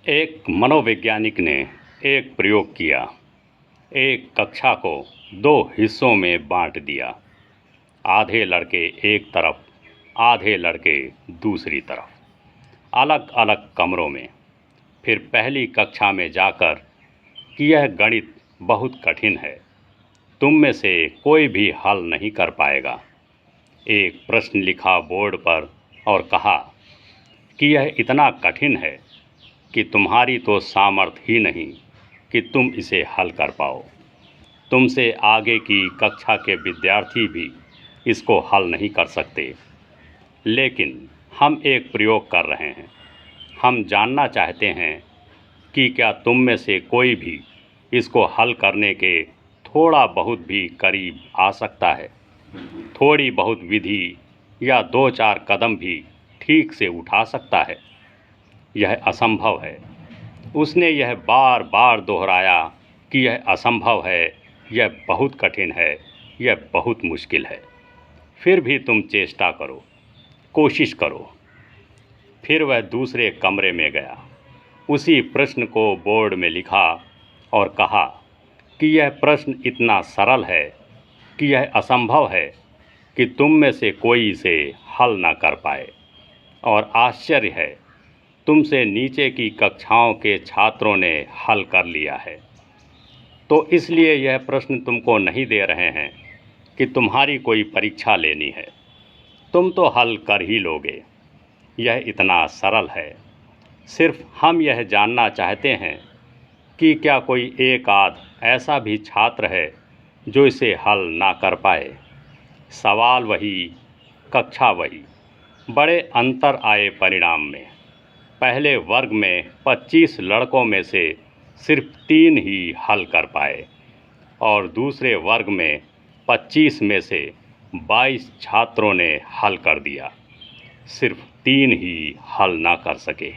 एक मनोवैज्ञानिक ने एक प्रयोग किया। एक कक्षा को दो हिस्सों में बांट दिया। आधे लड़के एक तरफ, आधे लड़के दूसरी तरफ, अलग अलग कमरों में। फिर पहली कक्षा में जाकर कि यह गणित बहुत कठिन है, तुम में से कोई भी हल नहीं कर पाएगा। एक प्रश्न लिखा बोर्ड पर और कहा कि यह इतना कठिन है कि तुम्हारी तो सामर्थ्य ही नहीं कि तुम इसे हल कर पाओ। तुमसे आगे की कक्षा के विद्यार्थी भी इसको हल नहीं कर सकते। लेकिन हम एक प्रयोग कर रहे हैं। हम जानना चाहते हैं कि क्या तुम में से कोई भी इसको हल करने के थोड़ा बहुत भी करीब आ सकता है। थोड़ी बहुत विधि या 2-4 कदम भी ठीक से उठा सकता है। यह असंभव है। उसने यह बार बार दोहराया कि यह असंभव है, यह बहुत कठिन है, यह बहुत मुश्किल है। फिर भी तुम चेष्टा करो, कोशिश करो। फिर वह दूसरे कमरे में गया, उसी प्रश्न को बोर्ड में लिखा और कहा कि यह प्रश्न इतना सरल है कि यह असंभव है कि तुम में से कोई इसे हल ना कर पाए। और आश्चर्य है, तुमसे नीचे की कक्षाओं के छात्रों ने हल कर लिया है। तो इसलिए यह प्रश्न तुमको नहीं दे रहे हैं कि तुम्हारी कोई परीक्षा लेनी है, तुम तो हल कर ही लोगे। यह इतना सरल है। सिर्फ हम यह जानना चाहते हैं कि क्या कोई एक आध ऐसा भी छात्र है जो इसे हल ना कर पाए। सवाल वही, कक्षा वही, बड़े अंतर आए परिणाम में। पहले वर्ग में 25 लड़कों में से सिर्फ 3 ही हल कर पाए और दूसरे वर्ग में 25 में से 22 छात्रों ने हल कर दिया। सिर्फ 3 ही हल ना कर सके।